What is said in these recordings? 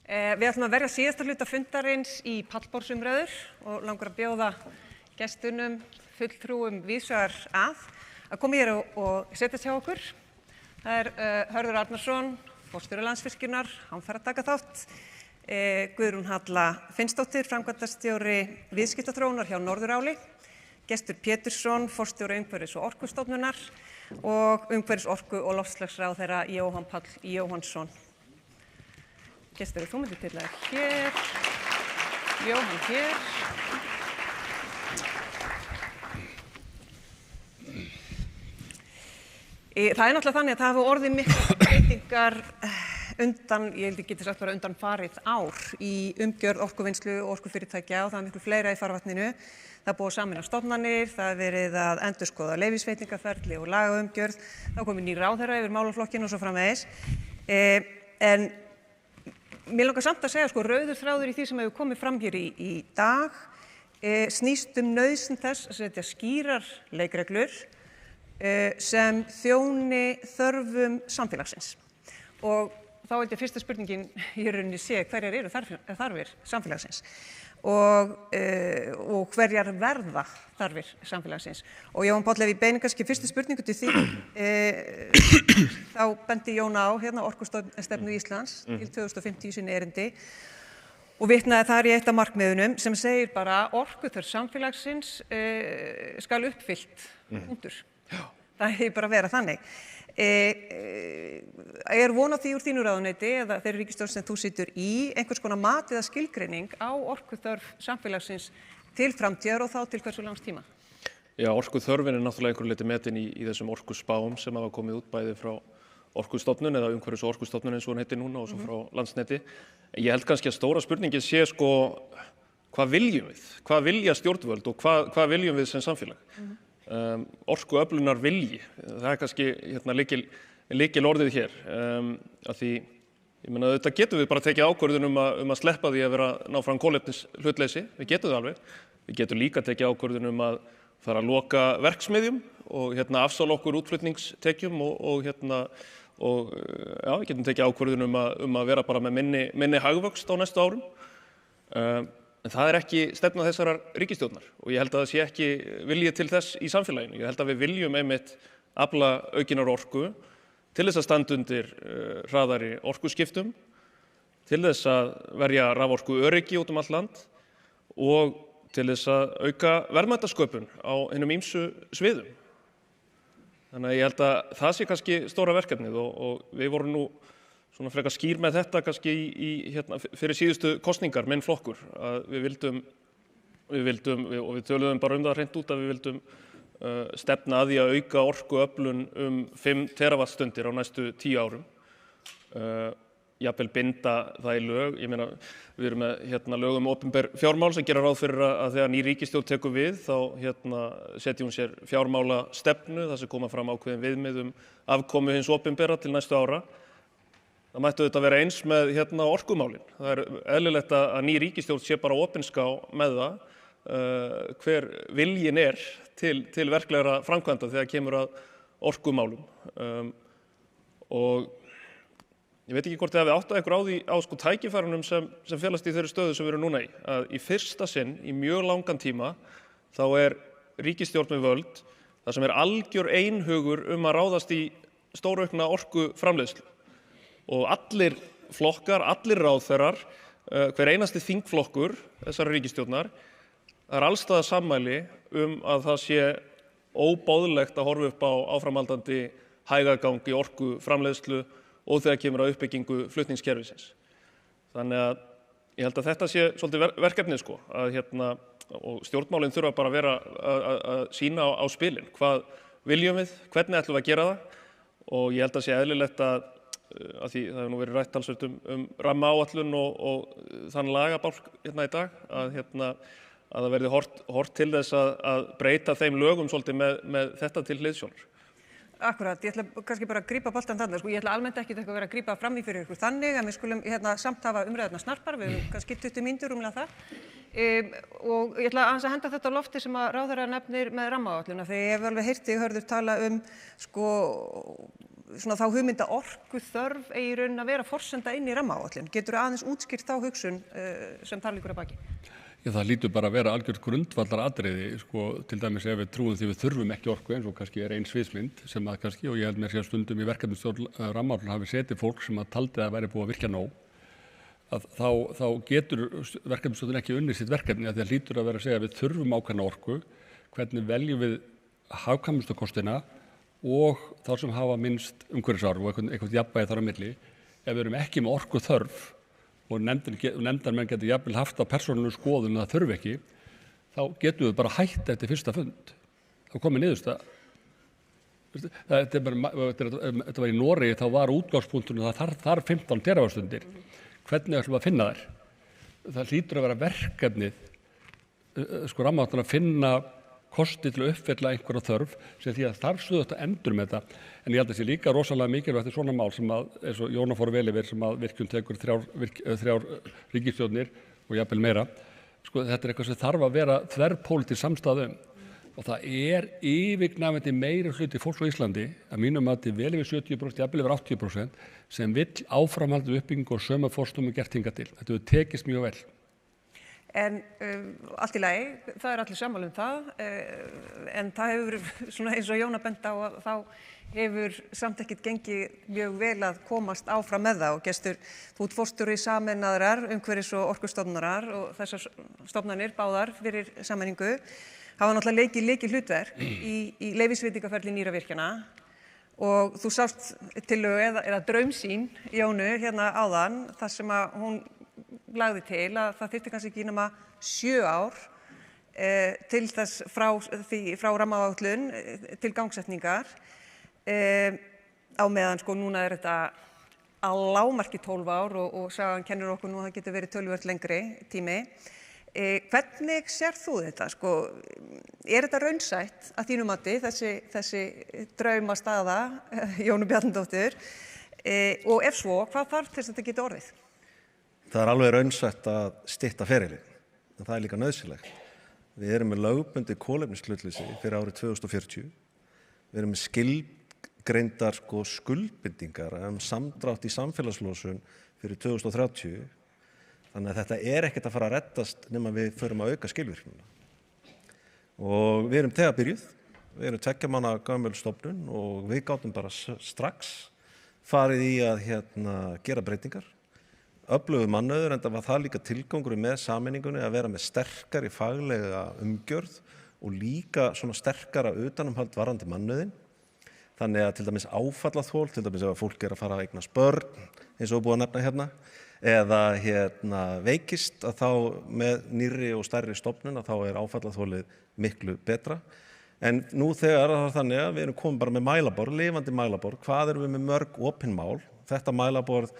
Við ætlum að verja síðasta hluta fundarins í pallborðsumræður og langar að bjóða gestunum, fulltrúum víðsvegar að koma hér og setjast hjá okkur. Það Hörður Arnarsson, forstjóri Landsvirkjunar, hann fær að taka þátt. Guðrún Halla Finnsdóttir, framkvæmdastjóri viðskiptaþróunar hjá Norðuráli. Gestur Pétursson, forstjóri Umhverfis- og orkustofnunar og umhverfis-, orku- og loftslagsráðherra Jóhann Páll Jóhannsson. Gestur, þú myndir til að hér, Jóhann hér. Það náttúrulega þannig að það hafa orðið miklar breytingar undan, ég held ég geti sagt bara undan farið ár í umgjörð orkuvinnslu og orkufyrirtækja og það miklu fleira í farvatninu. Það búið að sameina stofnanir, það verið að endurskoða leyfisveitingaferli og lagaumgjörð, þá komið nýr ráðherra yfir málaflokkinn og svo framvegis. En mér langar samt að segja, rauður þráður í því sem hefur komið fram hér í dag snýst nauðsyn þess að setja skýrar leikreglur sem þjóni þörfum samfélagsins. Og þá er fyrsta spurningin í rauninni hverjar eru þarfir samfélagsins og hverjar verða þarfir samfélagsins. Og Jóhann Páll, ef ég beini kannski fyrstu spurningu til því, þá bendi Jón á orkustefnu Íslands til 2050 í sinni erindi og vitnaði þar í eitt af markmiðunum sem segir bara orkuþörf samfélagsins skal uppfyllt. Punktur. Það hefur bara verið þannig. Von á því úr þínu ráðuneyti eða þeirri ríkisstjórn sem þú situr í einhvers konar mat eða skilgreining á orkuþörf samfélagsins til framtíðar og þá til hversu langs tíma? Já, orkuþörfin náttúrulega einhverju leyti metin í þessum orkuspám sem hafa komið út bæði frá Orkustofnun eða Umhverfis- og orkustofnun eins og hún heitir núna og svo frá Landsneti. Ég held kannski að stóra spurningin sé hvað viljum við? Hvað vilja stjórnvöld og hvað viljum við sem samfélag? Orkuöflunar vilji, það kannski lykil orðið hér af því, ég meina þetta getum við bara tekið ákvörðun um að sleppa því að vera ná fram kolefnishlutleysi, við getum það alveg, við getum líka tekið ákvörðun um að fara að loka verksmiðjum og afsala okkur útflutningstekjum og við getum tekið ákvörðun um að vera bara með minni hagvöxt á næstu árum. En það er ekki stefna þessarar ríkisstjórnar og ég held að það sé ekki vilji til þess í samfélaginu. Ég held að við viljum einmitt afla aukinnar orku til þess að standa undir hraðari orkuskiptum, til þess að verja raforku öryggi út allt land og til þess að auka verðmætasköpun á hinum ýmsu sviðum. Þannig að ég held að það sé kannski stóra verkefnið og við vorum nú svona frekar skýr með þetta kannski fyrir síðustu kosningar, minn flokkur, að við vildum og við töluðum bara það hreint út að við vildum stefna að því að auka orkuöflun 5 teravattstundir á næstu 10 árum. Jafnvel binda það í lög. Ég meina, við erum með lög opinber fjármál sem gera ráð fyrir að þegar ný ríkisstjórn tekur við þá setji hún sér fjármálastefnu þar sem koma fram ákveðin viðmið afkomu hins opinbera til næstu ára. Það mættu þetta vera eins með orkumálin. Það er eðlilegt að ný ríkisstjórn sé bara opinská með það hver viljinn er til verklegra framkvæmda þegar kemur að orkumálum. Og ég veit ekki hvort þið hafið áttað ykkur á því á tækifærunum sem felast í þeirri stöðu sem við erum núna í. Að í fyrsta sinn í mjög langan tíma þá er ríkisstjórn við völd þar sem er algjör einhugur að ráðast í stóraukna orkuframleiðslu. Og allir flokkar, allir ráðherrar, hver einasti þingflokkur þessar ríkisstjórnar, það er allstaðar sammæli að það sé óboðlegt að horfa upp á áframhaldandi hægagang í orkuframleiðslu og þegar kemur að uppbyggingu flutningskerfisins. Þannig að ég held að þetta sé svolítið verkefnið og stjórnmálin þurfa bara að vera að sýna á spilin. Hvað viljum við, hvernig ætlum við að gera það og ég held að sé eðlilegt að því það hefur nú verið rætt talsvert rammaáætlun og þann lagabálk í dag að það verði hort til þess að breyta þeim lögum svolítið með þetta til hliðsjónar. Akkurat, ég ætla kannski bara að grípa boltan þarna, ég ætla almennt ekki að vera að grípa fram í fyrir ykkur þannig að við skulum samt hafa umræðuna snarpar, við höfum kannski 20 mínútur rúmlega það. Og ég ætla aðeins að henda þetta á lofti sem að ráðherra nefnir með rammaáætluna, þegar ég hef alveg heyrt þig Hörður tala svona þá hugmynda orku þörf eigi í rauninni að vera forsenda inn í rammaáætlun. Geturðu aðeins útskýrt þá hugsun sem þar liggur að baki? Já, það lítur bara að vera algjört grundvallar atriði, til dæmis ef við trúum því við þurfum ekki orku eins og kannski er ein sviðsmynd sem að kannski, og ég held mér sé að stundum í verkefnisstjórn rammaáætlun hafi setið fólk sem að taldi að væri búið að virkja nóg, að þá getur verkefnisstjórnin ekki unnið sitt verkefni að það lítur að vera að segja að við þurfum ákveðna orku, hvernig veljum við hagkvæmustu kostina og þá sem hafa minnst umhverfisáhrif og eitthvað jafnvægi þar á milli. Ef við erum ekki með orku þörf og nefndarmenn getur jafnvel haft á persónulegu skoðun að það þurfi ekki, þá getum við bara hætt eftir fyrsta fund. Þá komið niðurstaða. Þetta var í Noregi, þá var útgangspunkturinn að það þarf 15 teravattstundir. Hvernig ætlum við að finna þær? Það hlýtur að vera verkefnið, rammaáætlun að finna kosti til að uppfylla einhverja þörf sem því að þarf stöðugt að endurmeta. En ég held að það sé líka rosalega mikilvægt svona mál sem að, eins og Jóna fór vel yfir, sem að virkjun tekur þrjár ríkisstjórnir og jafnvel meira. Þetta er eitthvað sem þarf að vera þverpólitísk samstaða um. Og það er yfirgnæfandi meiri hluti fólks á Íslandi, að mínum mati vel yfir 70%, jafnvel yfir 80%, sem vill áframhaldi uppbyggingu og sömu fórstumum gert hingað til. Þetta hefur tekist mjög vel. En allt í lagi, það er allir sammála það, en það hefur, svona eins og Jóna bent á, að þá hefur samt ekkert gengið mjög vel að komast áfram með það. Og Gestur, þú ert forstjóri sameinaðrar umhverfis- og orkustofnunar og þessar stofnanir báðar fyrir sameiningu hafa náttúrulega leikið hlutverk í leyfisveitingaferli nýrra virkjana og þú sást tillögu eða draumsýn Jónu hérna áðan þar sem að hún lagði til að það þyrfti kannski ekki nema 7 ár til þess frá rammaáætlun til gangsetningar á meðan núna er þetta að lágmarki 12 ár og sagan kennir okkur nú að það getur verið töluvert lengri tími. Hvernig sér þú þetta? Er þetta raunsætt að þínu mati þessi draumastaða Jónu Bjarnadóttur og ef svo, hvað þarf til þess að þetta geti orðið? Það er alveg raunsætt að stytta ferilinn, en það er líka nauðsynlegt. Við erum með lögbundið kolefnishlutleysi fyrir árið 2040. Við erum með skilgreindar skuldbindingar samdrátt í samfélagslosun fyrir 2030. Þannig að þetta er ekkert að fara að reddast nema við förum að auka skilvirknina. Og við erum þegar byrjuð. Við erum 2 mánaða gömul stofnun og við gátum bara strax farið í að gera breytingar. Öflugur mannauður, enda var það líka tilgangurinn með sameiningunni að vera með sterkari faglega umgjörð og líka svona sterkara utanumhald varðandi mannauðinn. Þannig að til dæmis áfallaþol, til dæmis ef fólk er að fara að eignast börn, eins og búið að nefna hérna, eða veikist, að þá með nýrri og stærri stofnun að þá er áfallaþolið miklu betra. En nú þegar það er þannig að við erum komin bara með mælaborð, lifandi mælaborð, hvað erum við með mörg opin mál? Þetta mælaborð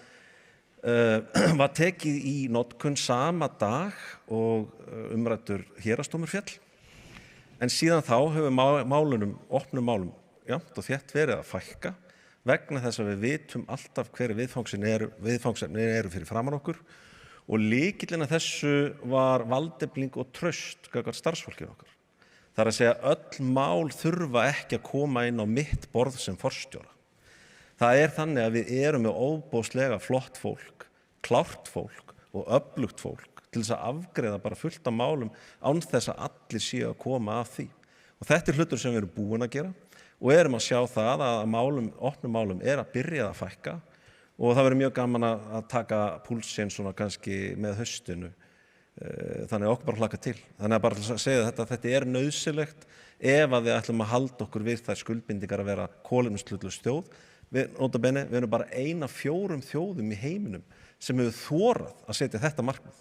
var tekið í notkun sama dag og umræddur héraðsdómur féll. En síðan þá hefur opnum málum jafnt og þétt verið að fækka vegna þess að við vitum alltaf hver viðfangsefnin eru fyrir framan okkur og lykillinn að þessu var valdefling og traust gagnvart starfsfólkið okkar. Það er að segja öll mál þurfa ekki að koma inn á mitt borð sem forstjóra. Það er þannig að við erum með óbóðslega flott fólk, klárt fólk og öflugt fólk til þess að afgreiða bara fullt af málum án þess að allir séu að koma að því. Og þetta er hlutur sem við erum búin að gera og erum að sjá það að opnum málum er að byrja að fækka og það verður mjög gaman að taka púlsinn svona kannski með haustinu. Þannig að okkur bara hlakka til. Þannig að bara að segja þetta er nauðsynlegt ef að við ætlum að halda okkur við þær skuldbindingar að vera kolefnishlutlaus þjóð. Við erum bara ein af 4 þjóðum í heiminum sem hefur þorað að setja þetta markmið.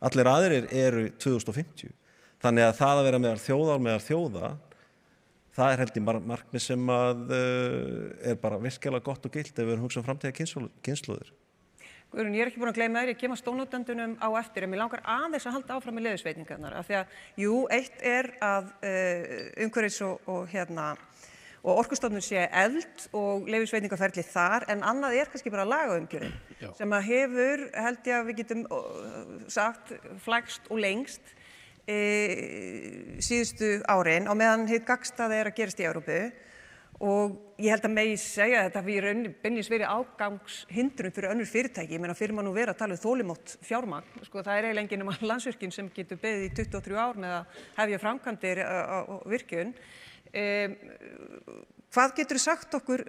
Allir aðrir eru 2050. Þannig að það að vera meðal þjóða, það er held í markmið sem er bara virkilega gott og gilt ef við erum hugsað framtíða kynslóðir. Guðrún, ég er ekki búin að gleyma þér, ég kem að stónotendunum á eftir en mér langar aðeins að halda áfram með leyfisveitingarnar af því að, eitt er að umhverfis og orkustofnun sé efld og leyfisveitingaferli þar en annað er kannski bara lagaumgjörðin sem að hefur, held ég að við getum sagt, flækst og lengst síðustu árin á meðan hið gagnstæða er að gerast í Evrópu Og ég held að megi segja að þetta hafi í rauninni beinlínis verið ágangshindrun fyrir önnur fyrirtæki. Ég meina fyrir maður nú vera að tala um þolinmótt fjármagn. Sko það eiginlega enginn nema Landsvirkjun sem getur beðið í 23 ár með að hefja framkvæmdir á virkjun. Hvað geturðu sagt okkur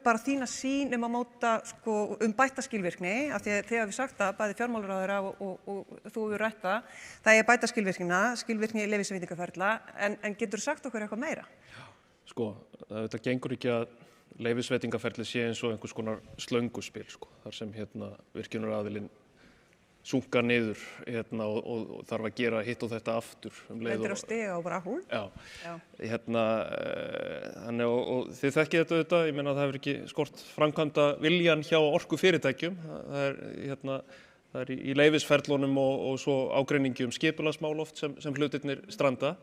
bara þína sýn að móta sko bætta skilvirkni? Af því að þið hafið sagt það, bæði fjármálaráðherra og þú hefur rætt það. Það er bæta skilvirkni í leyfisveitingaferla, en geturðu sagt okkur eitthvað meira? Sko, þetta gengur ekki að leyfisveitingaferli sé eins og einhvers konar slönguspil, sko, þar sem virkjunaraðilinn sunkar niður og þarf að gera hitt og þetta aftur leið. Þetta á stiga og bara hún? Já. Þannig og þið þekkið þetta auðvitað, ég meina að það hefur ekki skort framkvæmda viljan hjá orkufyrirtækjum. Það er í leyfisferlunum og svo ágreiningi skipulagsmál oft sem hlutirnir stranda.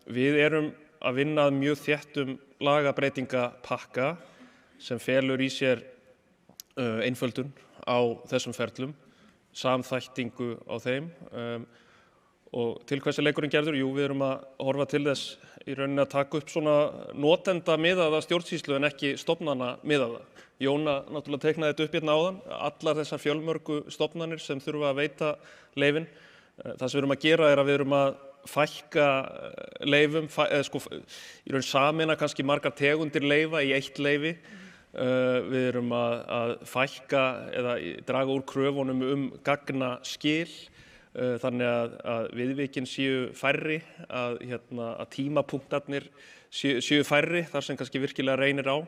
Við erum að vinna að mjög þéttum lagabreytingapakka sem felur í sér einföldun á þessum ferlum, samþættingu á þeim og til hvers er leikurinn gerður? Jú, við erum að horfa til þess í rauninni að taka upp svona notenda miðaða stjórnsýslu en ekki stofnana miðaða. Jóna náttúrulega teiknaði þetta upp hérna áðan, allar þessar fjölmörgu stofnanir sem þurfa að veita leyfin. Það sem við erum að gera er að við erum að fækka leyfum, í raun sameina kannski margar tegundir leyfa í eitt leyfi. Við erum að fækka eða draga úr kröfunum gagnaskil þannig að viðvikin séu færri, að tímapunktarnir séu færri þar sem kannski virkilega reynir á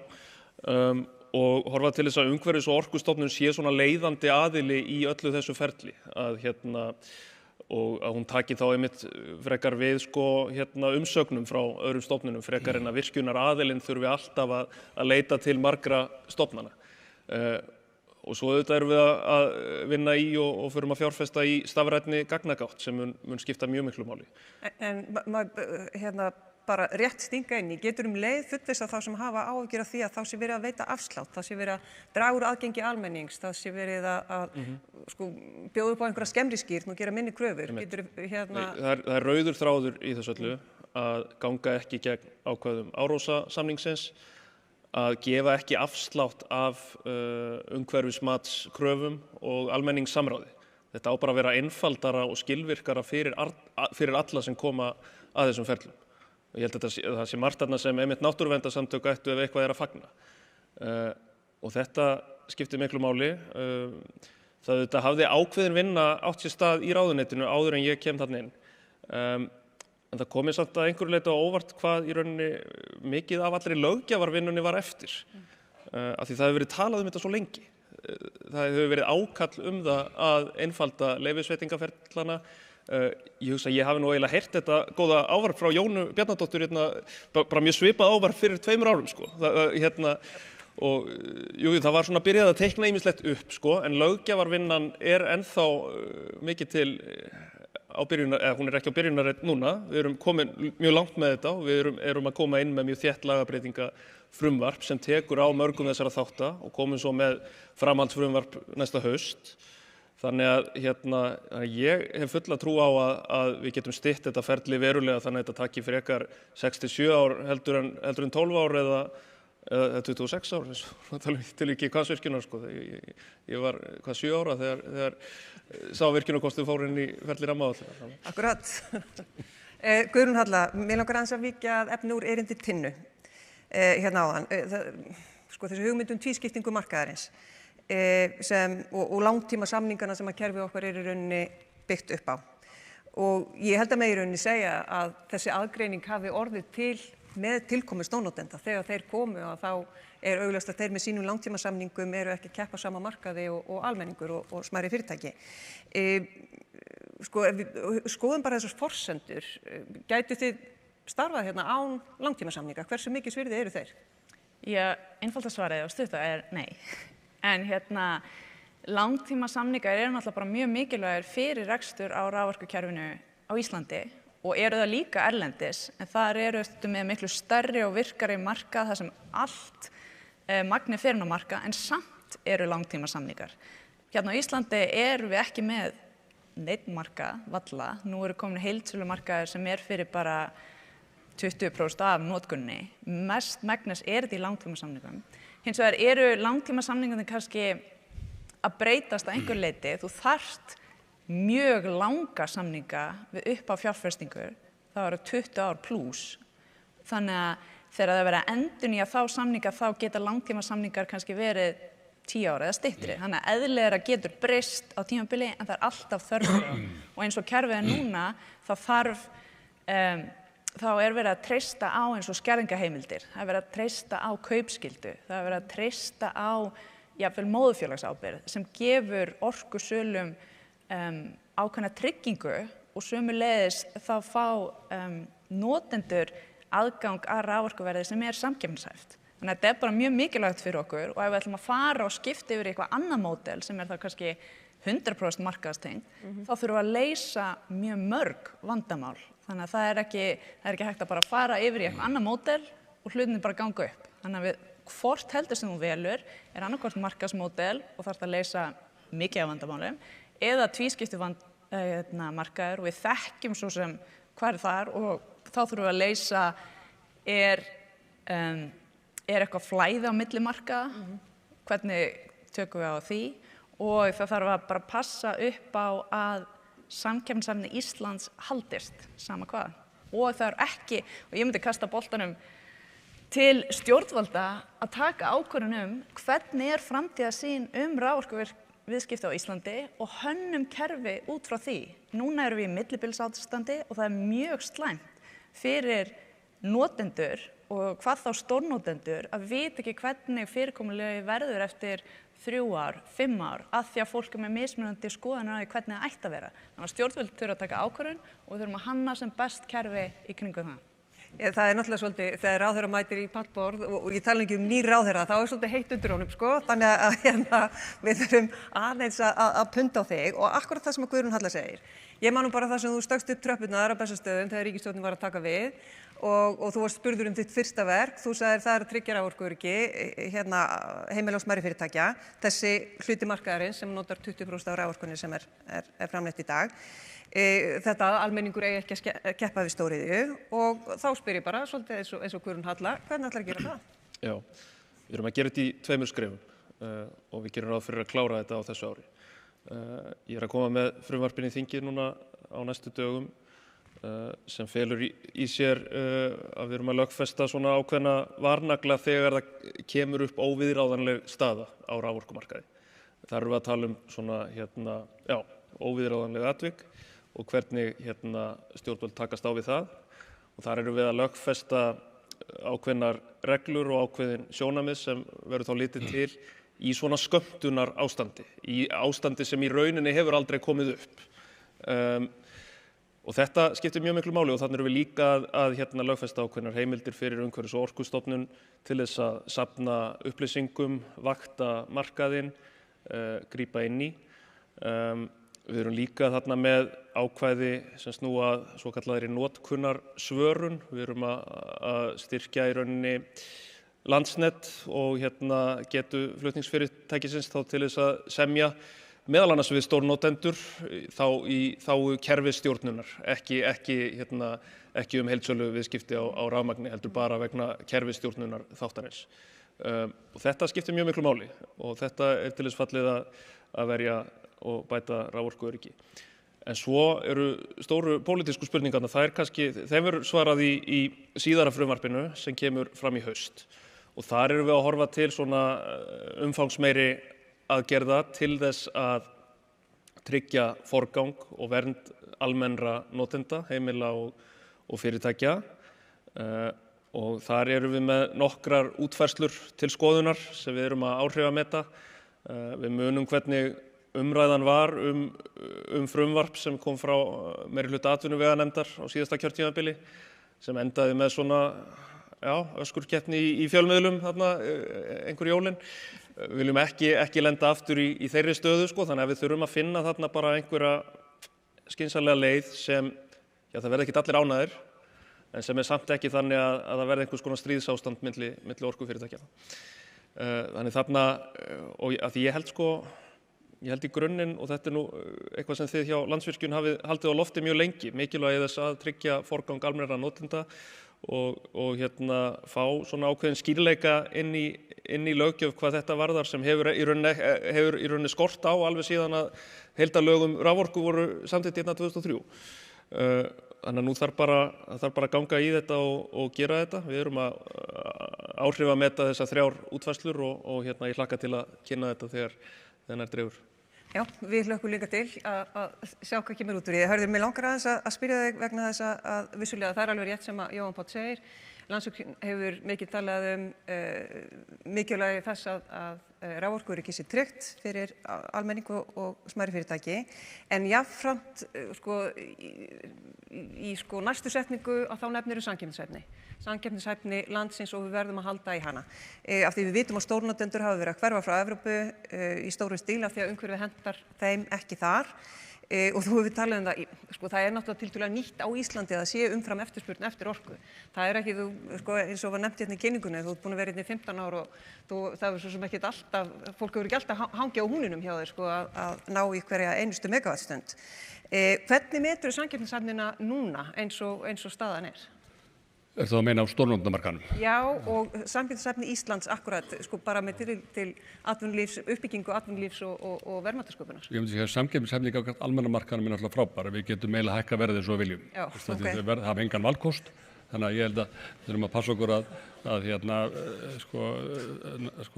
og horfa til þess að umhverfis- og orkustofnun sé svona leiðandi aðili í öllu þessu ferli og að hún taki þá einmitt frekar við umsögnum frá öðrum stofnunum frekar en að virkjunaraðilinn þurfi alltaf að leita til margra stofnana. Og svo auðvitað erum við að vinna í og förum að fjárfesta í stafrænni gagnagátt sem mun skipta mjög miklu máli. En bara rétt stinga inn í, getur leið fullvissa þá sem hafa áhyggjur af því að þá sé verið að veita afslátt, það sé verið að draga úr aðgengi almennings, það sé verið að bjóða upp á einhverja skemmri skírn og gera minni kröfur. Það er rauður þráður í þessu öllu að ganga ekki gegn ákvæðum Árósasamningsins, að gefa ekki afslátt af umhverfismatskröfum og almenningssamráði. Þetta á bara að vera einfaldara og skilvirkara fyrir alla sem koma að þessum ferlum. Ég held að það sé margt þarna sem einmitt náttúruverndarsamtök ættu ef eitthvað er að fagna. Og þetta skiptir miklu máli. Þetta hafði ákveðin vinna átt sér stað í ráðuneytinu áður en ég kem þarna inn. En það komið samt að einhverju leyti á óvart hvað í rauninni mikið af allri löggjafarvinnunni var eftir. Af því það hefur verið talað þetta svo lengi. Það hefur verið ákall það að einfalda leyfisveitingaferlana. Ég hugsa að ég hafi nú eiginlega heyrt þetta góða ávarp frá Jónu Bjarnadóttur bara mjög svipað ávarp fyrir 2 árum og það var svona byrjað að teikna ýmislegt upp en löggjafarvinnan er ennþá mikið til á byrjunar, eða hún er ekki á byrjunarreit núna. Við erum komin mjög langt með þetta og við erum að koma inn með mjög þétt lagabreytingafrumvarp sem tekur á mörgum þessara þátta og komum svo með framhaldsfrumvarp næsta haust. Þannig að ég hef fulla trú á að við getum stytt þetta ferli verulega þannig að þetta taki frekar 6-7 ár heldur en 12 ár eða 26 ár, til ekki Hvassvirkjunar. Ég var 7 ára þegar sá virkjunarkostur fór inn í ferli rammaáætlunar. Akkurat. Guðrún Halla, mig langar aðeins að víkja að efni úr erindi Tinnu áðan. Þessi hugmynd tvískiptingu markaðarins. Og langtíma samningana sem að kerfið okkar í rauninni byggt upp á. Og ég held að með í rauninni segja að þessi aðgreining hafi orðið til með tilkomu stórnotenda. Þegar þeir komu þá er augljóst að þeir með sínum langtíma samningum eru ekki að keppa sama markaði og almenningur og smærri fyrirtæki. Ef við skoðum bara þessar forsendur, gætu þið starfað án langtíma samninga? Hversu mikið svirði eru þeir? Einfalda svarið og stutta er nei. En langtíma samningar eru náttúrulega bara mjög mikilvægir fyrir rekstur á raforkukerfinu á Íslandi og eru það líka erlendis, en þar eru með miklu stærri og virkari markað þar sem allt magni fer inn á markað, en samt eru langtíma samningar. Á Íslandi erum við ekki með neinn markað, valla. Nú eru komin heildsölumarkaðir sem fyrir bara 20% af notkunni, mest megnis þetta í langtímasamningum. Hins vegar eru langtímasamningarnir kannski að breytast að einhver leyti. Þú þarft mjög langa samninga við upp á fjárfestingur, það eru 20 ár pluss. Þannig að þegar það verið að endurnýja þá samninga þá geta langtímasamningar kannski verið 10 ára eða styttri. Þannig að eðlilega getur breyst á tímabili en það alltaf þörfur á. Og eins og kerfið er núna þá er verið að treysta á eins og skerðingaheimildir. Það er verið að treysta á kaupskyldu. Það er verið að treysta á jafnvel móðurfélagsábyrgð sem gefur orkusölum ákveðna tryggingu og sömuleiðis þá fá notendur aðgang að raforkuverði sem er samkeppnishæft. Þannig að þetta er bara mjög mikilvægt fyrir okkur og ef við ætlum að fara og skipta yfir í eitthvað annað módel sem er það kannski 100% markaðstengt, þá þurfum við að leysa mjög mörg vandamál. Þannig að það er ekki hægt að bara fara yfir í eitthvað annað módel og hlutinni bara ganga upp. Þannig að hvort heldur sem þú velur er annarkvort markaðsmódel og þarf að leysa mikið af vandamálum eða tvískipti markaður og við þekkjum svo sem hvað er þar og þá þurfum við að leysa er eitthvað flæði á milli markaða, hvernig tökum við á því og það þarf að bara passa upp á að samkeppnishæfni Íslands haldist sama hvað og það er ekki, og ég myndi kasta boltanum til stjórnvalda að taka ákvörðun hvernig er framtíðarsýn raforkuviðskipti á Íslandi og hönnum kerfi út frá því. Núna erum við í millibilsástandi og það er mjög slæmt fyrir notendur og hvað þá stórnotendur að vita ekki hvernig fyrirkomulegi verður eftir 3 ár, 5 ár, að því að fólk með mismunandi skoðanir á því hvernig það ætti að vera. Þannig að stjórnvöld þurfa að taka ákvörðun og við þurfum að hanna sem best kerfi í kringum það. Það er náttúrulega svolítið, þegar ráðherra mætir í pallborð og ég tala ekki nýr ráðherra, þá er svolítið heitt undir honum, sko, þannig að við þurfum aðeins að punda á þig og akkurat það sem að Guðrún Halla segir. Ég man nú bara það sem þú stökkst upp tröppurnar á Bessastöðum þegar ríkisstjórnin var að taka við og þú varst spurður þitt fyrsta verk, þú sagðir það er að tryggja raforkuöryggi, heimila og smærri fyrirtækja, þessi hluti markaðarins sem notar 20% af raforkunni sem er framleitt í dag. Þetta almenningur eigi ekki að keppa við stóriðju og þá spyr ég bara svolítið eins og Guðrún Halla, hvernig ætlar að gera það? Já, við erum að gera þetta í 2 skrefum og við gerum ráð fyrir að klára þetta á þessu ári. Ég er að koma með frumvarpin í þingið núna á næstu dögum sem felur í sér að við erum að lögfesta svona ákveðna varnagla þegar það kemur upp óviðráðanleg staða á raforkumarkaði. Þar erum við að tala svona óviðráðanleg atvik og hvernig stjórnvöld takast á við það og þar erum við að lögfesta ákveðnar reglur og ákveðin sjónarmið sem verður þá litið til í svona skömmtunar ástandi, í ástandi sem í rauninni hefur aldrei komið upp. Og þetta skiptir mjög miklu máli og þannig erum við líka að lögfesta ákveðnar heimildir fyrir umhverfis- og orkustofnun til þess að safna upplýsingum, vakta markaðinn, grípa inn í. Við erum líka þarna með ákvæði sem snúa svokallaðri notkunarsvörun. Við erum að styrkja í rauninni Landsnet og getu flutningsfyrirtækisins þá til þess að semja meðal annars við stórnotendur þá í þágu kerfisstjórnunar, ekki heildsölu viðskipti á rafmagni heldur bara vegna kerfisstjórnunar þáttarins. Og þetta skiptir mjög miklu máli og þetta er til þess fallið að verja og bæta raforkuöryggi. En svo eru stóru pólitísku spurningarnar, þeim verður svarað í síðara frumvarpinu sem kemur fram í haust. Og þar erum við að horfa til svona umfangsmeiri aðgerða til þess að tryggja forgang og vernd almennra notenda, heimila og fyrirtækja. Og þar erum við með nokkrar útfærslur til skoðunar sem við erum að áhrifameta. Við munum hvernig umræðan var frumvarp sem kom frá meirihluta atvinnuveganefndar á síðasta kjörtímabili sem endaði með svona öskurkeppni í fjölmiðlum þarna einhver jólin. Við viljum ekki lenda aftur í þeirri stöðu þannig að við þurfum að finna þarna bara einhverja skynsamlega leið sem, það verða ekki allir ánægðir, en sem er samt ekki þannig að það verði einhvers konar stríðsástand milli orkufyrirtækja. Þannig þarna, og að því ég held í grunninn, og þetta er nú eitthvað sem þið hjá Landsvirkjun hafið haldið á lofti mjög lengi, mikilvægi þess að tryggja forgang almennra notenda og fá svona ákveðin skýrleika inn í löggjöf hvað þetta varðar sem hefur í rauninni skort á alveg síðan að heildarlög raforku voru samþykkt 2003. Þannig að nú þarf bara að ganga í þetta og gera þetta. Við erum að áhrifameta þessar 3 útfærslur og ég hlakka til að kynna þetta þegar nær dregur. Já, við hlökkum líka til að sjá hvað kemur út úr því. Hörður, mig langar aðeins að spyrja þig vegna þess að vissulega það er alveg rétt sem að Jóhann Páll segir. Landsvirkjun hefur mikið talað mikilvægi þess að raforkuöryggi sé tryggt fyrir almenning og smærri fyrirtæki, en jafnframt í næstu setningu að þá nefnirðu samkeppnishæfni landsins og við verðum að halda í hana. Af því við vitum að stórnotendur hafa verið að hverfa frá Evrópu í stórum stíl af því að umhverfið hentar þeim ekki þar. Og þú hefur talað það, það er náttúrulega tiltölulega nýtt á Íslandi að það sé umfram eftirspurn eftir orku. Það er ekki, eins og var nefnt hérna í kynningunni, þú ert búin að vera hérna í 15 ár og það er svo sem ekkert alltaf, fólk hefur ekki alltaf hangið á húninum hjá þér að ná í hverja einustu megawattstund. Hvernig meturðu samkeppnishæfnina núna eins og staðan er? Er það að meina á stórnotendamarkaðnum? Já, og samkeppnishæfni Íslands akkurat, bara með til atvinnulífs, uppbyggingu atvinnulífs og verðmætasköpunar. Ég myndi segja að samkeppnishæfni gagnvart almenna markaðnum er náttúrulega frábær. Við getum eiginlega hækka verðið svo við viljum. Já, Þau hafa engan valkost, þannig að ég held að við þurfum að passa okkur að þó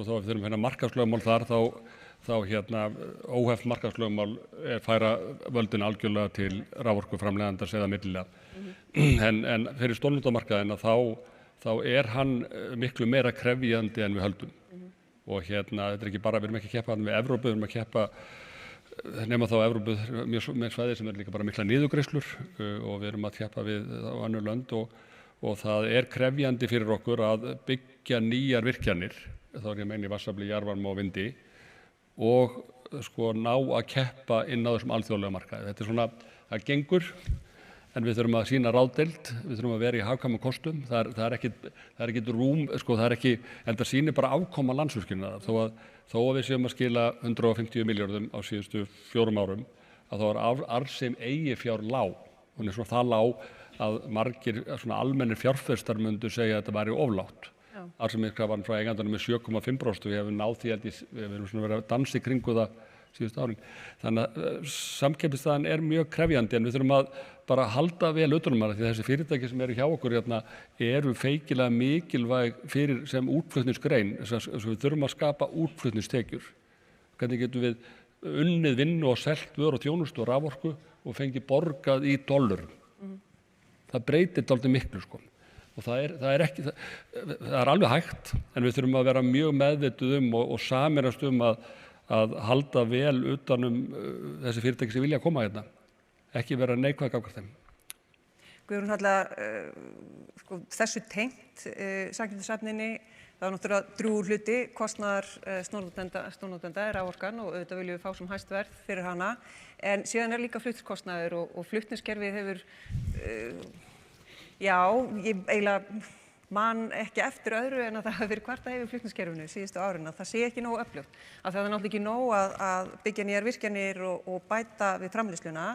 að við þurfum markaðslögmál þar, þá óheft markaðslögmál færa völdin algjörlega til raforkuframleiðandans eða millilega. En fyrir stórnotendamarkaðina þá er hann miklu meira krefjandi en við höldum. Og þetta er ekki bara, við erum ekki að keppa við Evrópu, við erum að keppa nema þá Evrópu með svæði sem er líka bara mikla niðurgreiðslur og við erum að keppa við á önnur lönd og það er krefjandi fyrir okkur að byggja nýjar virkjanir, þá er ég að meina í vatnsafli, jarðvarma og vindi og ná að keppa inn á þessum alþjóðlega markaði. Þetta er svona, það gengur, en við þurfum að sýna ráðdeild, við þurfum að vera í hagkvæmum kostum. Það er ekkit rúm, en það sýnir bara afkoma Landsvirkjunar. Þó að við séum að skila 150 milljörðum á síðustu 4 árum, að þá er arðsemi eigið fjár lág. Hún er svona það lág að margir almennir fjárfestar myndu segja að þetta væri oflátt. Arðsemikrafan frá eigandunum er 7,5%. Við hefum náð því, við erum verið að dansa í kringu það síðustu árin. Þannig að samkeppnisstaðan er mjög krefjandi en við þurfum að bara halda vel utan um hana því að þessi fyrirtæki sem eru hjá okkur eru feikilega mikilvæg fyrir sem útflutningsgrein. Við þurfum að skapa útflutningstekjur. Hvernig getum við unnið vinnu og selt vöru og þjónustu og raforku og fengið borgað í dollurum. Það breytir dálítið miklu og það er alveg hægt en við þurfum að vera mjög meðvituð og sameinast að halda vel utan þessi fyrirtæki sem vilja koma hérna. Ekki vera neikvæð gagnvart þeim. Guðrún Halla, þessu tengt samkeppnishæfninni, það er náttúrulega drjúgur hluti, kostnaðar stórnotenda er raforkan og auðvitað viljum við fá sem hæst verð fyrir hana, en síðan er líka flutningskostnaður og flutningskerfið hefur, ég eiginlega man ekki eftir öðru en að það hafi verið kvartað yfir flutningskerfinu síðustu árin að það sé ekki nógu öflugt. Það er náttúrulega ekki nóg að byggja nýjar virkjanir og bæta við framleiðsluna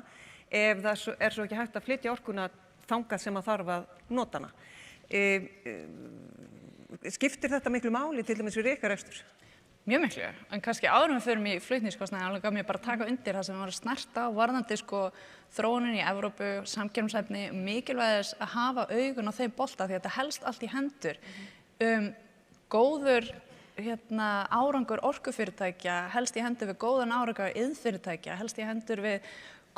ef það er svo ekki hægt að flytja orkuna þangað sem að þarf að nota hana. Skiptir þetta miklu máli til dæmis fyrir ykkar rekstur? Mjög miklu, en kannski áður við förum í flutningskostnaði alveg gaf mér bara að taka undir það sem við varum að snerta varðandi þróunin í Evrópu, samkeppnishæfni, mikilvægis að hafa augun á þeim bolta því að þetta helst allt í hendur. Góður árangur orkufyrirtækja helst í hendur við góðan árangur iðnfyrirtækja, helst í hendur við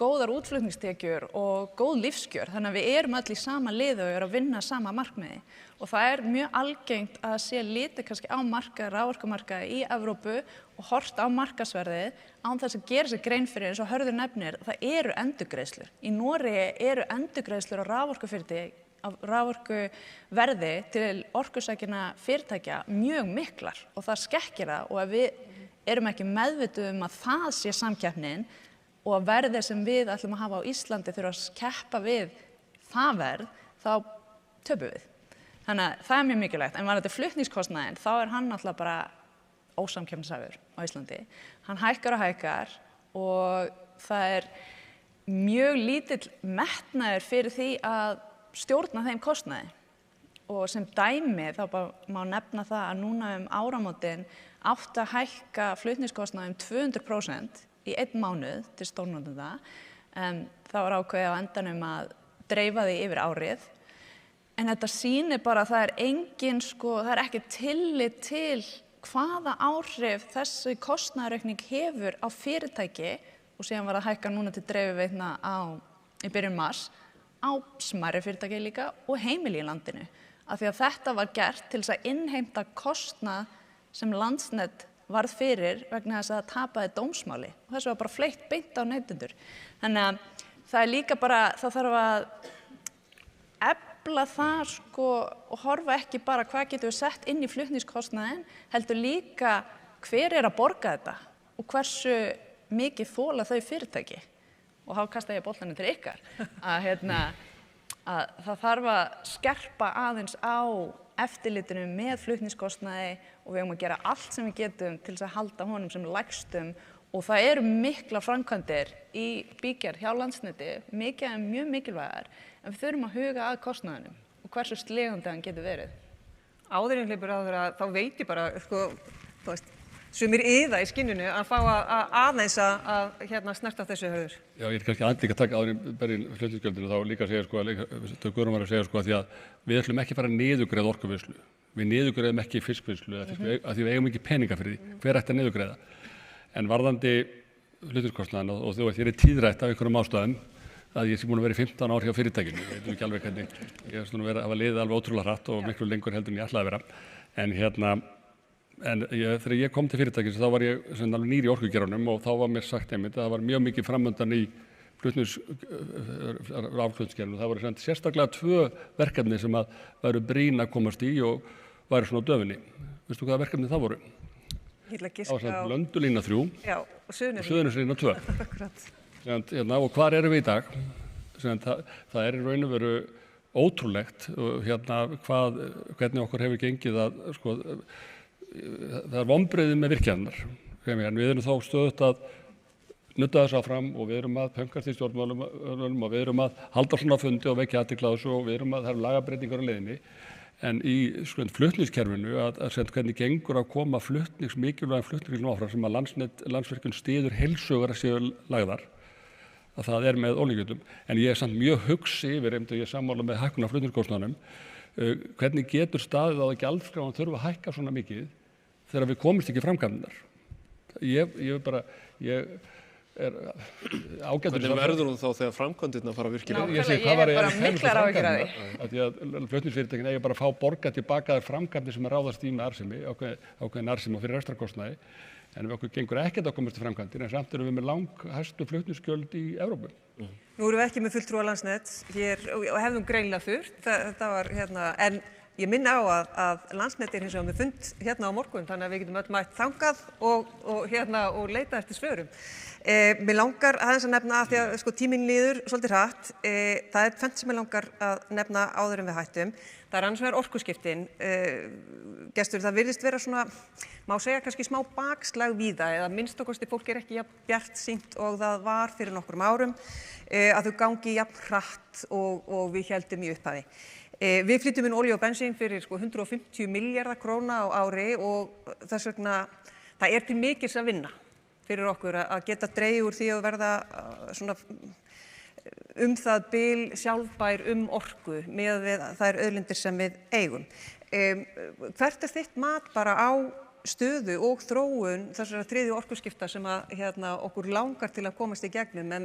góðar útflutningstekjur og góð lífskjör. Þannig að við erum öll í sama liði og erum að vinna sama markmiði. Og það er mjög algengt að sé litið kannski á raforkumarkaði í Evrópu og horft á markaðsverðið án þess að gera sér grein fyrir eins og Hörður nefnir, það eru endurgreiðslur. Í Noregi eru endurgreiðslur á raforkuverði til orkusækina fyrirtækja mjög miklar og það skekkir það og ef við erum ekki meðvituð að það sé samkeppnin og að verðið sem við ætlum að hafa á Íslandi þurfa að keppa við það verð, þá töpum við. Þannig að það er mjög mikilvægt. En varðandi flutningskostnaðinn, þá er hann náttúrulega bara ósamkeppnishæfur á Íslandi. Hann hækkar og hækkar og það er mjög lítill metnaður fyrir því að stjórna þeim kostnaði. og sem dæmi þá má nefna það að núna áramótin átti að hækka flutningskostnað 200% í 1 mánuð til stórnotenda. Það var ákveðið á endanum að dreifa því yfir árið. En þetta sýnir bara að það er engin, það er ekki tillit til hvaða áhrif þessi kostnaðaraukning hefur á fyrirtæki og síðan var að hækka núna til dreifiveitna í byrjun mars á smærri fyrirtæki líka og heimili í landinu. Af því að þetta var gert til þess að innheimta kostnað sem Landsnet varð fyrir vegna þess að það tapaði dómsmáli og þessu var bara fleytt beint á neytendur. Þannig að það er líka bara, það þarf að efla það og horfa ekki bara hvað getum við sett inn í flutningskostnaðinn, heldur líka hver er að borga þetta og hversu mikið þola þau fyrirtæki. Og þá kasta ég boltanum til ykkar að það þarf að skerpa aðeins á eftirlitinu með flutningskostnaði og við eigum að gera allt sem við getum til þess að halda honum sem lægstum og það eru mikla framkvæmdir í bígerð hjá Landsneti, mjög mikilvægar, en við þurfum að huga að kostnaðinum og hversu slegandi hann getur verið. Áður en hleypur á þeirra, þá veit ég bara, þú veist, sumir yða í skinninu að fá aðeins að snerta þessu hörður. Já, ég er kannski aðeins líka að taka áður í bergin flutningsgjöldinu þá líka að segja, þau Guðrún var að segja því að við ætlum ekki fara að niðurgreiða orkuvinnslu. Við niðurgreiðum ekki fiskvinnslu af því við eigum ekki peninga fyrir því. Hver ætti að niðurgreiða? En varðandi flutningskostnaðinn og þú veist, ég er tíðrætt af einhverjum ástæðum að ég sé búin að vera í 15 ár hjá fyrirtækinu. Ég veit ekki alveg hvernig, ég hef hafa liðið alveg ótrúlega hratt og miklu lengur heldur en ég ætlaði að vera. En þegar ég kom til fyrirtækins þá var ég alveg nýr í orkugeiranum og þá var mér sagt einmitt að það var mjög mikið framöndan í rafflutningskerfinu. Það voru sérstaklega 2 verkefni sem að væru brýn að komast í og væru svona á döfinni. Veistu hvaða verkefni það voru? Ég ætla að giska á... Það var Blöndulína 3 og Suðurnesjalína 2. Og hvar erum við í dag? Það er í raun og veru ótrúlegt hvernig okkur hefur gengið að það er vonbrigði með virkjanirnar. Við erum þá stöðugt að nudda þess áfram og við erum að pönkast í stjórnmálum og við erum að halda svona fundi og vekja athygli á þessu og við erum að það eru lagabreytingar á leiðinni. En í flutningskerfinu hvernig gengur að koma mikilvægum flutningskerfinu áfram sem að Landsvirkjun styður heilsugar að séu lagðar, að það er með olíugjöldum. En ég er samt mjög hugsi yfir, ég er sammála með hækkun á flutningskostnaðinum, hvernig getur staðið á að gjaldskráin þurfa að hækka svona mikið þegar við komumst ekki framkvæmdar. Ég er ágætur... Hvernig verður hún þá þegar framkvæmdirnar fara virkilega? Ég er bara miklar áhyggjur af því. Því að flutningsfyrirtækin eiga bara að fá borgað tilbaka þær framkvæmdir sem er ráðast í með arðsemi, ákveðin arðsemi og fyrir rekstrarkostnaði, en við okkur gengur ekkert að komast til framkvæmdir, en samt erum við með langhæstu flutningsgjöld í Evrópu. Nú erum við ekki með fulltrúa Landsnet hér og hefðum greinilega þurft, þetta var en ég minna á að Landsnet er hins vegar með fund á morgun, þannig að við getum öll mætt þangað og leita eftir svörum. Mér langar aðeins að nefna af því að tíminn líður svolítið hratt, það er tvennt sem ég langar að nefna áður en við hættum. Það er annars vegar orkuskiptin. Gestur, það virðist vera svona, má segja kannski smá bakslag víða eða minnst okkosti fólk er ekki jafn bjartsýnt og það var fyrir nokkrum árum að þau gangi jafn hratt og við héldum í upphafi. Við flytjum inn olíu og bensín fyrir 150 milljarða króna á ári og þess vegna það er til mikils að vinna fyrir okkur að geta dregið úr því að verða svona það bil sjálfbær orku með þær auðlindir sem við eigum. Hvert er þitt mat bara á stöðu og þróun þessara þriðju orkuskipta sem að okkur langar til að komast í gegnum, en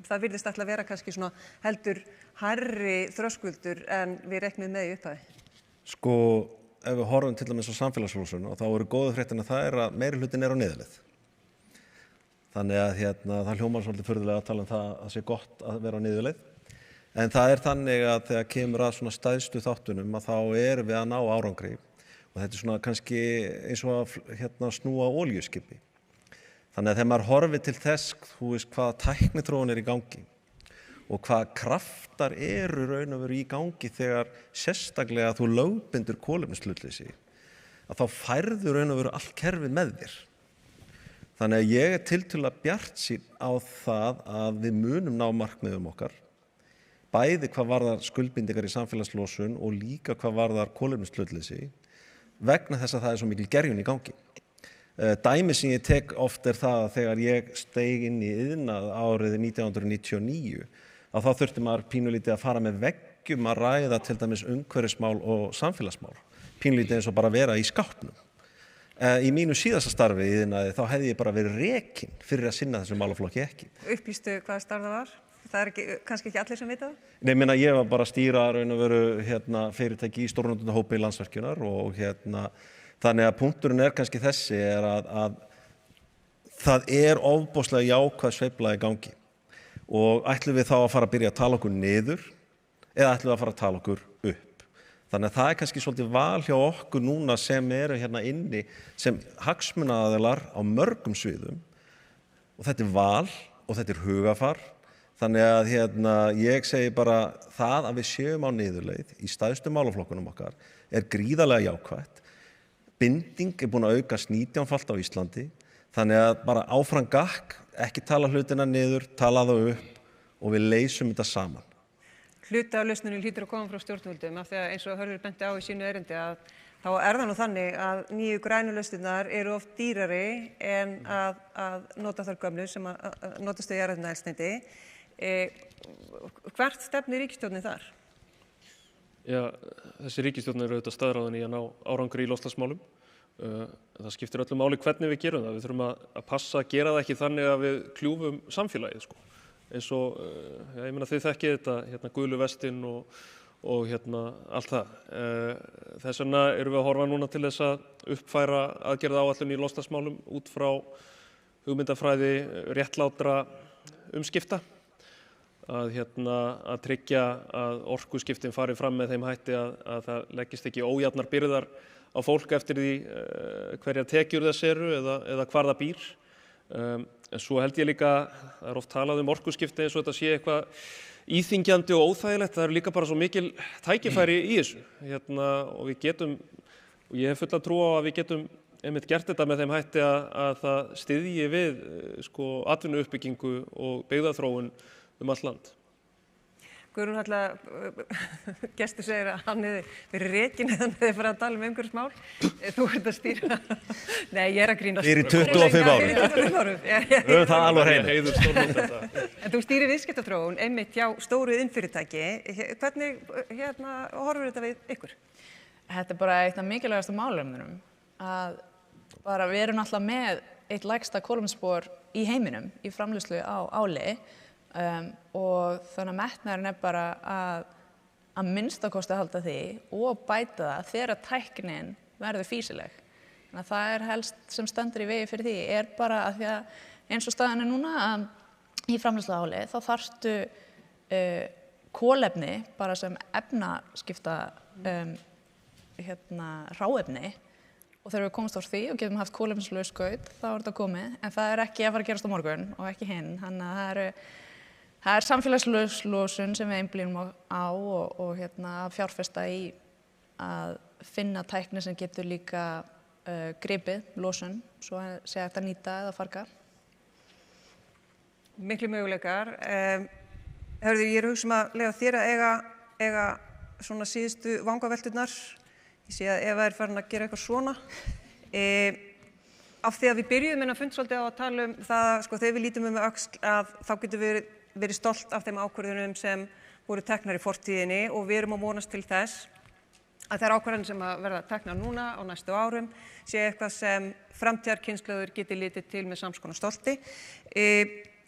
það virðist alltaf vera kannski svona heldur hærri þröskuldur en við reiknum með í upphafi? Ef við horfum til dæmis á samfélagslosun og þá eru góðu fréttin að það er að meiri hlutin er á niðurleið. Þannig að það hljómar svolítið furðulega að tala um það að sé gott að vera á niðurleið. En það er þannig að þegar kemur að svona stæðstu þáttunum að þá erum við að ná árangri og þetta er svona kannski eins og að snúa olíuskipi. Þannig að þegar maður horfir til þess, þú veist hvaða tækniþróun er í gangi og hvaða kraftar eru raun og veru í gangi þegar sérstaklega þú lögbindur kolefnishlutleysi, að þá færðu raun og veru allt kerfið með þér. Þannig að ég er tiltölulega bjartsýnn á það að við munum ná markmiðum okkar. bæði hvað varðar skuldbindingar í samfélagslosun og líka hvað varðar kolefnishlutleysi vegna þess að það er svo mikil gerjun í gangi. Dæmi sem ég tek oft það að þegar ég steig inn í iðnað árið 1999 að þá þurfti maður pínulítið að fara með veggjum að ræða til dæmis umhverfismál og samfélagsmál. Pínulítið eins og bara vera í skápnum. Í mínu síðasta starfi í iðnaði þá hefði ég bara verið rekinn fyrir að sinna þessum málaflokki ekki. Upplýstu hvaða starf það var? Það er kannski ekki allir sem vita það? Nei, minna ég var bara að stýra raun og veru fyrirtæki í stórnotendahópi Landsvirkjunar og þannig að punkturinn er kannski þessi að það er ofboðslega jákvæð sveifla í gangi og ætlum við þá að fara að byrja að tala okkur niður eða ætlum við að fara að tala okkur upp. Þannig að það er kannski svolítið val hjá okkur núna sem eru hérna inni sem hagsmunaaðilar á mörgum sviðum og þetta er val og þetta er hugafar. Þannig að ég segi bara það að við séum á niðurleið í stærstu málaflokkunum okkar er gríðarlega jákvætt. Binding er búin að aukast 19-falt á Íslandi. Þannig að bara áfram gakk, ekki tala hlutina niður, tala það upp og við leysum þetta saman. Hluti af lausninni hlýtur að koma frá stjórnvöldum af því að eins og Hörður benti á í sínu erindi að þá er það nú þannig að nýju grænu lausnirnar eru oft dýrari en að nota þær gömlu sem að notast við jarðefnaeldsneyti. Hvert stefnir ríkisstjórnin þar? Já, þessi ríkisstjórn er auðvitað staðráðin í að ná árangri í loftslagsmálum. Það skiptir öllu máli hvernig við gerum það. Við þurfum að passa að gera það ekki þannig að við kljúfum samfélagið, sko. Eins og, ég meina þið þekkið þetta, gulu vestin og allt það. Þess vegna erum við að horfa núna til þess að uppfæra aðgerðaáætlun í loftslagsmálum út frá hugmyndafræði réttlátra umskipta. Að tryggja að orkuskiptin fari fram með þeim hætti að það leggist ekki ójafnar byrðar á fólk eftir því hverjar tekjur þess eru eða hvar það býr. En svo held ég líka, það er oft talað orkuskipti eins og þetta sé eitthvað íþyngjandi og óþægilegt. Það eru líka bara svo mikil tækifæri í þessu. Og við getum, og ég hef fulla trú á að við getum einmitt gert þetta með þeim hætti að það styðji við atvinnuuppbyggingu og byggðaþróun allt land. Guðrún gestur segir að hann hefði verið rekinn eða hann hefði farið að tala umhverfismál. Þú ert að stýra. Nei, ég er að grínast. Fyrir 25 árum. Fyrir 25 árum. Það er alveg hreinu. En þú stýrir viðskiptaþróun einmitt hjá stóru iðnfyrirtæki. Hvernig horfir þetta við ykkur? Þetta er bara eitt af mikilvægastu málefnunum. Að bara við erum alltaf með eitt lægsta kolefnisspor í heiminum í framleiðslu á áli. Og þannig að metnaðurinn er bara að minnstakosti að halda því og bæta það þegar tæknin verður fýsileg. Þannig að það er helst sem stendur í vegi fyrir því er bara að því að eins og staðan er núna að í framleiðslu á áli þá þarftu kolefni bara sem efnaskipta hráefni og þegar við komumst á því og getum haft kolefnislaus skaut þá er þetta komið en það er ekki að fara að gerast á morgun og ekki hinn. Þannig að það er samfélagslosun sem við einblínum á og að fjárfesta í að finna tækni sem getur líka gripið losun svo að sé hægt að nýta eða farga. Miklu möguleikar. Hörðu, ég er að hugsa að leyfa þér að eiga svona síðustu vangavelturnar. Ég sé að Eva er farin að gera eitthvað svona. Af því að við byrjuðum að fund svolítið á að tala það, þegar við lítum með öxl að þá getum við verið stolt af þeim ákvörðunum sem voru teknar í fortíðinni og við erum að vonast til þess að þær ákvarðanir sem að verða teknar núna á næstu árum sé eitthvað sem framtíðarkynslóðir geti litið til með sams konar stolti.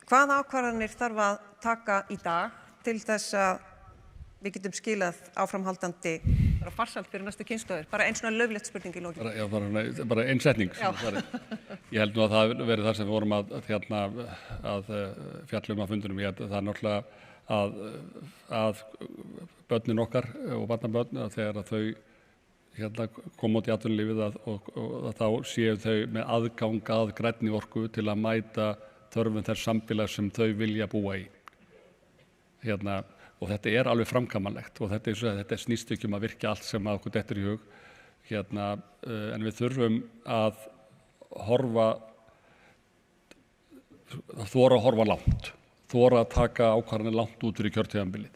Hvaða ákvarðanir þarf að taka í dag til þess að við getum skilað áframhaldandi bara farsæld fyrir næstu kynslóðir? Bara einn svona löglegt spurning í lokin. Já, bara ein setning. Ég held nú að það verið þar sem við vorum að fjalla að fundunum. Það er náttúrulega að börnin okkar og barnabörn þegar að þau koma út í atvinnulífið og þá séu þau með aðgang að grænni orku til að mæta þörfum þess samfélags sem þau vilja búa í. Og þetta er alveg framkvæmanlegt og þetta snýst ekki að virkja allt sem að okkur dettur í hug. En við þurfum að þora að horfa langt, þora að taka ákvarðanir langt út fyrir kjörtímabilið.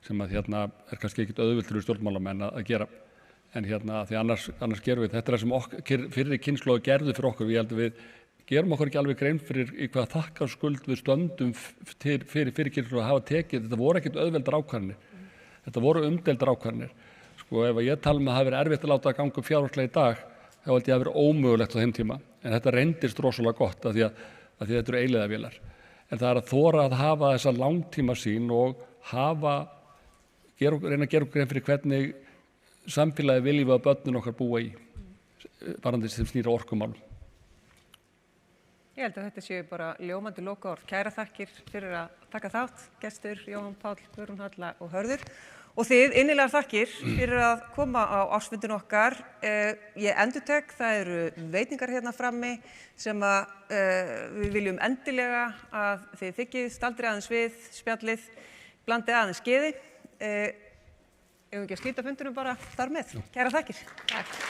sem að er kannski ekkit auðvelt fyrir stjórnmálamenn að gera. En því annars gerum við þetta sem fyrri kynslóð gerðu fyrir okkur. Ég held að við gerum okkur ekki alveg grein fyrir í hvaða þakkarskuld við stöndum fyrir kynslóð að hafa tekið. Þetta voru ekkit auðveldar ákvarðanir. Þetta voru umdeildar ákvarðanir. Sko ef ég tala um að það hafi verið erfitt að láta að ganga fjárhagslega í dag, þá held ég að vera ómögulegt á þeim tíma. En þetta reyndist rosalega gott af því að þetta eru eilífðarvélar. En það að þora að hafa þessa langtímasýn og reyna að gera grein fyrir hvernig samfélagi viljum við að börnin okkar búa í, varðandi sem snýr á orkumálum. Ég held að þetta séu bara ljómandi lokaorð. Kæra þakkir fyrir að taka þátt, gestur Jóhann Páll, Guðrún Halla og Hörður. Og þið innilegar þakkir fyrir að koma á ársfundin okkar. Ég endurtek, það eru veitingar hérna frammi sem við viljum endilega að þið þiggið, staldrið aðeins við spjallið, blandið aðeins skeiði. Ef við ekki að slíta fundunum bara þar með. Kæra þakkir. Takk.